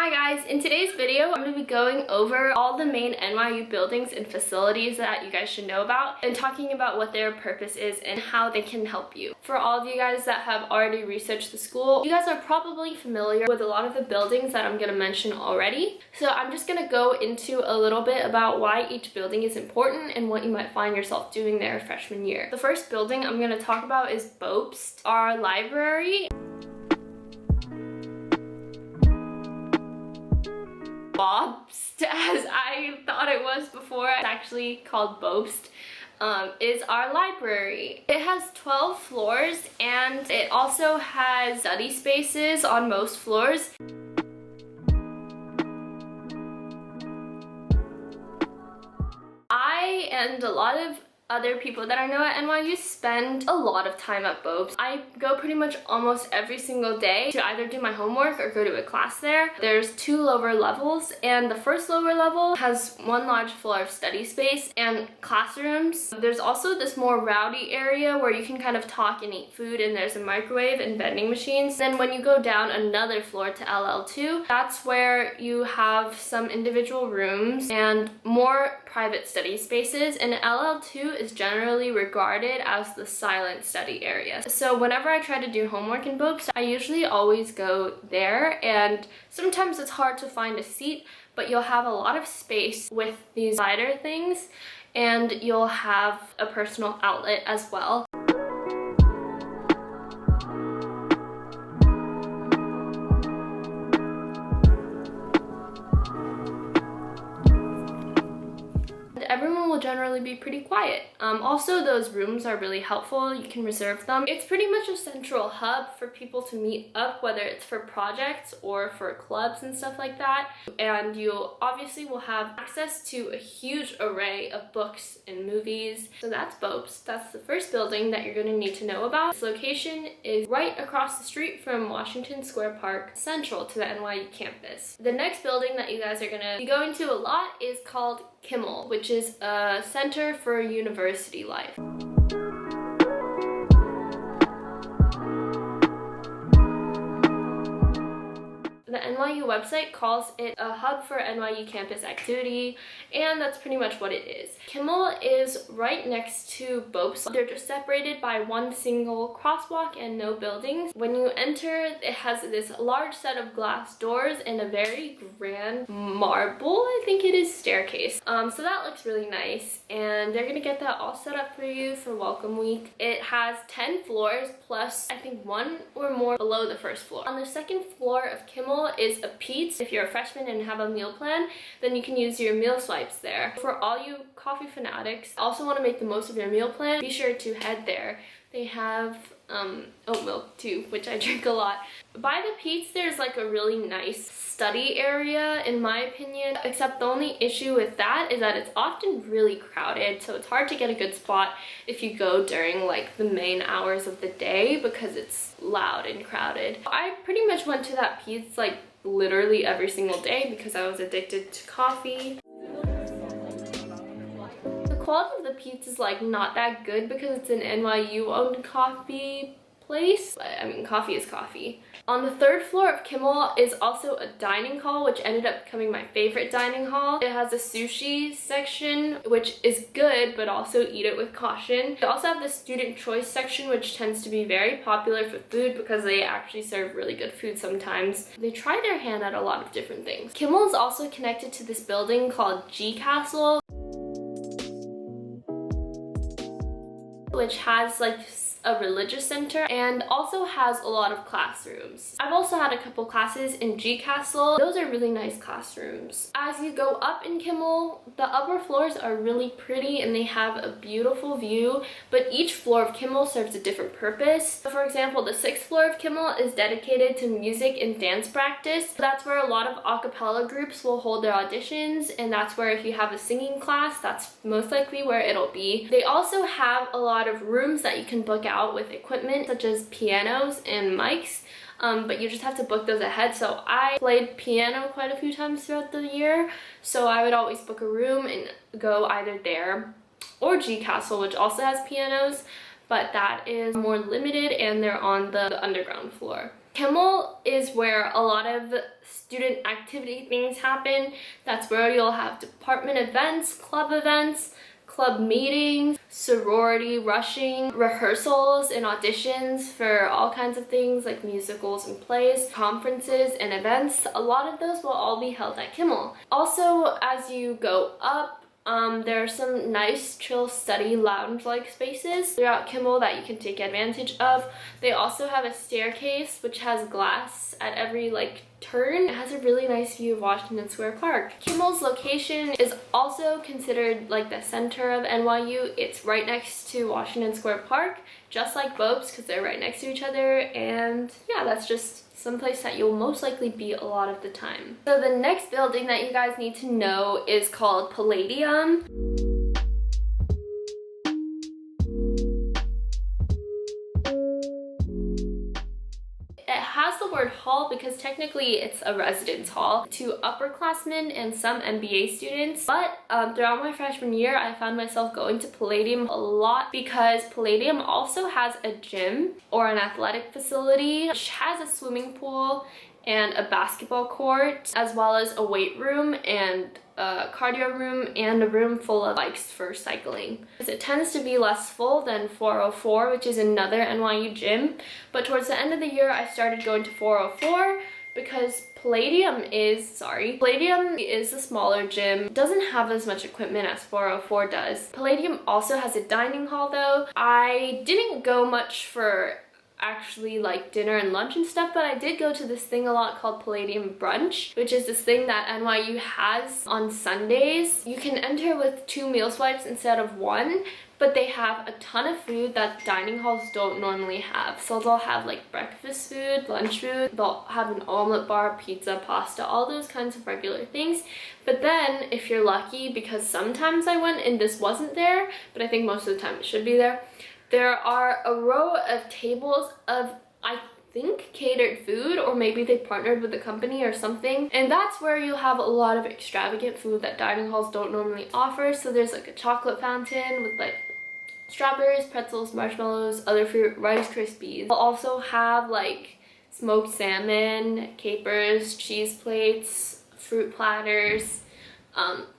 Hi guys, in today's video I'm going to be going over all the main NYU buildings and facilities that you guys should know about and talking about what their purpose is and how they can help you. For all of you guys that have already researched the school, you guys are probably familiar with a lot of the buildings that I'm going to mention already. So I'm just going to go into a little bit about why each building is important and what you might find yourself doing there freshman year. The first building I'm going to talk about is BOPST, our library. BOPST, as I thought it was before. It's actually called BOPST. Is our library. It has 12 floors and it also has study spaces on most floors. I and a lot of other people that I know at NYU spend a lot of time at BOPST. I go pretty much almost every single day to either do my homework or go to a class there. There's 2 lower levels, and the first lower level has 1 large floor of study space and classrooms. There's also this more rowdy area where you can kind of talk and eat food, and there's a microwave and vending machines. Then when you go down another floor to LL2, that's where you have some individual rooms and more private study spaces, and LL2 is generally regarded as the silent study area. So whenever I try to do homework in BOPST, I usually always go there, and sometimes it's hard to find a seat, but you'll have a lot of space with these slider things, and you'll have a personal outlet as well. Everyone will generally be pretty quiet. Also, those rooms are really helpful. You can reserve them. It's pretty much a central hub for people to meet up, whether it's for projects or for clubs and stuff like that. And you obviously will have access to a huge array of books and movies. So that's BOPST. That's the first building that you're going to need to know about. Its location is right across the street from Washington Square Park, central to the NYU campus. The next building that you guys are going to be going to a lot is called Kimmel, which is a center for university life. The NYU website calls it a hub for NYU campus activity, and that's pretty much what it is. Kimmel is right next to BOPST. They're just separated by 1 single crosswalk and no buildings. When you enter, it has this large set of glass doors and a very grand marble, I think it is, staircase. So that looks really nice, and they're gonna get that all set up for you for welcome week. It has 10 floors plus I think 1 or more below the first floor. On the second floor of Kimmel is a Pete's. If you're a freshman and have a meal plan, then you can use your meal swipes there. For all you coffee fanatics, also want to make the most of your meal plan, be sure to head there. They have oat milk too, which I drink a lot. By the Pete's, there's like a really nice study area in my opinion, except the only issue with that is that it's often really crowded, so it's hard to get a good spot if you go during like the main hours of the day because it's loud and crowded. I pretty much went to that Pete's like literally every single day because I was addicted to coffee. The quality of the Pete's is like not that good because it's an NYU owned coffee place, but I mean, coffee is coffee. On the 3rd floor of Kimmel is also a dining hall, which ended up becoming my favorite dining hall. It has a sushi section, which is good, but also eat it with caution. They also have the student choice section, which tends to be very popular for food because they actually serve really good food sometimes. They try their hand at a lot of different things. Kimmel is also connected to this building called G Castle, which has like a religious center and also has a lot of classrooms. I've also had a couple classes in G Castle. Those are really nice classrooms. As you go up in Kimmel, the upper floors are really pretty and they have a beautiful view, but each floor of Kimmel serves a different purpose. So for example, the 6th floor of Kimmel is dedicated to music and dance practice. That's where a lot of a cappella groups will hold their auditions, and that's where if you have a singing class, that's most likely where it'll be. They also have a lot of rooms that you can book out with equipment such as pianos and mics, but you just have to book those ahead. So I played piano quite a few times throughout the year, so I would always book a room and go either there or G Castle, which also has pianos, but that is more limited and they're on the underground floor. Kimmel is where a lot of student activity things happen. That's where you'll have department events, club meetings, sorority rushing, rehearsals and auditions for all kinds of things like musicals and plays, conferences and events. A lot of those will all be held at Kimmel. Also, as you go up, there are some nice chill study lounge-like spaces throughout Kimmel that you can take advantage of. They also have a staircase which has glass at every turn. It has a really nice view of Washington Square Park. Kimmel's location is also considered the center of NYU. It's right next to Washington Square Park, just like Bobes, because they're right next to each other, and yeah, that's just someplace that you'll most likely be a lot of the time. So the next building that you guys need to know is called Palladium. It has the word hall because technically it's a residence hall to upperclassmen and some MBA students, but throughout my freshman year I found myself going to Palladium a lot because Palladium also has a gym or an athletic facility which has a swimming pool and a basketball court, as well as a weight room and a cardio room and a room full of bikes for cycling. It tends to be less full than 404, which is another NYU gym, but towards the end of the year I started going to 404 because Palladium is the smaller gym. It doesn't have as much equipment as 404 does. Palladium also has a dining hall though. I didn't go much for actually dinner and lunch and stuff, but I did go to this thing a lot called Palladium Brunch, which is this thing that NYU has on Sundays. You can enter with 2 meal swipes instead of 1, but they have a ton of food that dining halls don't normally have. So they'll have breakfast food, lunch food, they'll have an omelet bar, pizza, pasta, all those kinds of regular things. But then if you're lucky, because sometimes I went and this wasn't there, but I think most of the time it should be there, there are a row of tables of, I think, catered food, or maybe they partnered with a company or something. And that's where you'll have a lot of extravagant food that dining halls don't normally offer. So there's a chocolate fountain with strawberries, pretzels, marshmallows, other fruit, Rice Krispies. We'll also have smoked salmon, capers, cheese plates, fruit platters,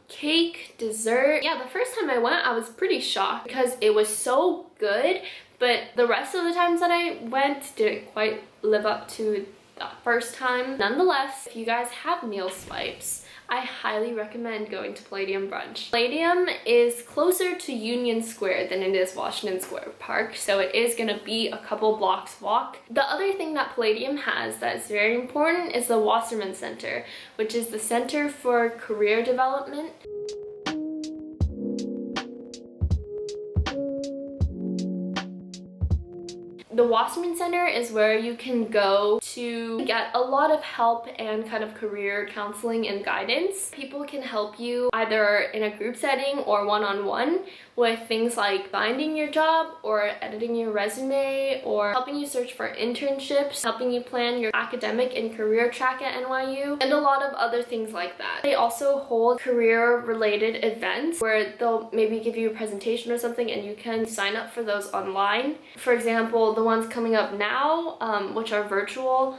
cake, dessert. Yeah, the first time I went, I was pretty shocked because it was so good, but the rest of the times that I went didn't quite live up to that first time. Nonetheless, if you guys have meal swipes, I highly recommend going to Palladium Brunch. Palladium is closer to Union Square than it is Washington Square Park, so it is gonna be a couple blocks walk. The other thing that Palladium has that is very important is the Wasserman Center, which is the Center for Career Development. The Wasserman Center is where you can go to get a lot of help and kind of career counseling and guidance. People can help you either in a group setting or one-on-one with things like finding your job or editing your resume or helping you search for internships, helping you plan your academic and career track at NYU, and a lot of other things like that. They also hold career-related events where they'll maybe give you a presentation or something and you can sign up for those online. For example, the ones coming up now, which are virtual,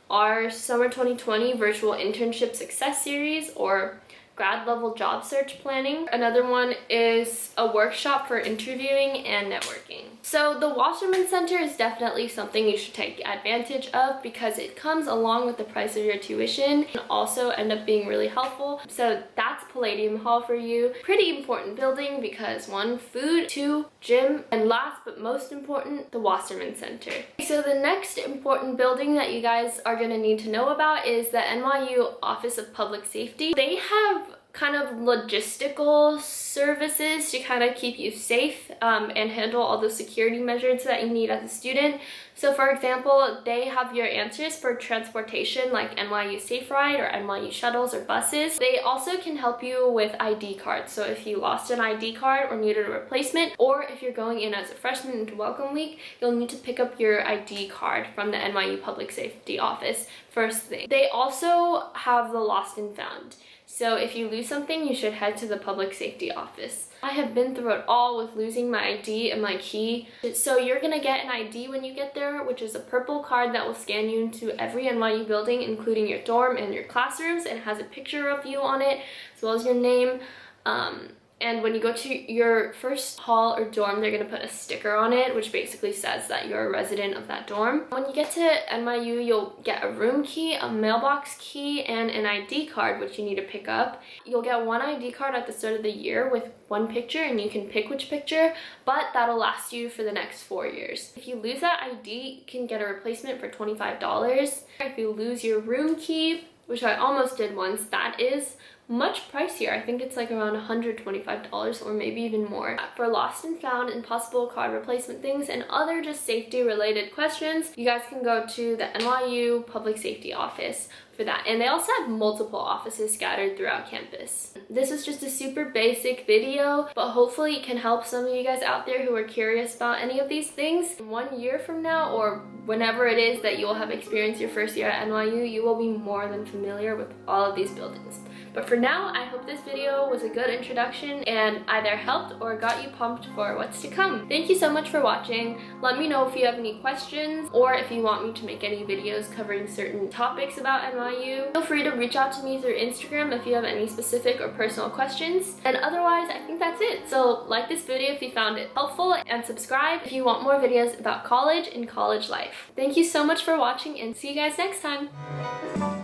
are Summer 2020 Virtual Internship Success Series or grad level job search planning. Another one is a workshop for interviewing and networking. So the Wasserman Center is definitely something you should take advantage of because it comes along with the price of your tuition and also end up being really helpful. So that's Palladium Hall for you. Pretty important building because 1, food, 2, gym, and last but most important, the Wasserman Center. So the next important building that you guys are going to need to know about is the NYU Office of Public Safety. They have kind of logistical services to kind of keep you safe and handle all the security measures that you need as a student. So for example, they have your answers for transportation like NYU Safe Ride or NYU shuttles or buses. They also can help you with ID cards. So if you lost an ID card or needed a replacement, or if you're going in as a freshman into Welcome Week, you'll need to pick up your ID card from the NYU Public Safety Office first thing. They also have the Lost and Found. So if you lose something, you should head to the public safety office. I have been through it all with losing my ID and my key. So you're gonna get an ID when you get there, which is a purple card that will scan you into every NYU building, including your dorm and your classrooms, and it has a picture of you on it, as well as your name. And when you go to your first hall or dorm, they're gonna put a sticker on it, which basically says that you're a resident of that dorm. When you get to NYU, you'll get a room key, a mailbox key, and an ID card, which you need to pick up. You'll get one ID card at the start of the year with one picture, and you can pick which picture, but that'll last you for the next 4 years. If you lose that ID, you can get a replacement for $25. If you lose your room key, which I almost did once, that is much pricier. I think it's like around $125 or maybe even more. For lost and found, impossible card replacement things, and other just safety related questions, you guys can go to the NYU Public Safety Office for that. And they also have multiple offices scattered throughout campus. This is just a super basic video, but hopefully it can help some of you guys out there who are curious about any of these things. 1 year from now, or whenever it is that you will have experienced your first year at NYU, you will be more than familiar with all of these buildings. But for now, I hope this video was a good introduction and either helped or got you pumped for what's to come. Thank you so much for watching. Let me know if you have any questions or if you want me to make any videos covering certain topics about NYU. Feel free to reach out to me through Instagram if you have any specific or personal questions. And otherwise, I think that's it. So like this video if you found it helpful, and subscribe if you want more videos about college and college life. Thank you so much for watching, and see you guys next time.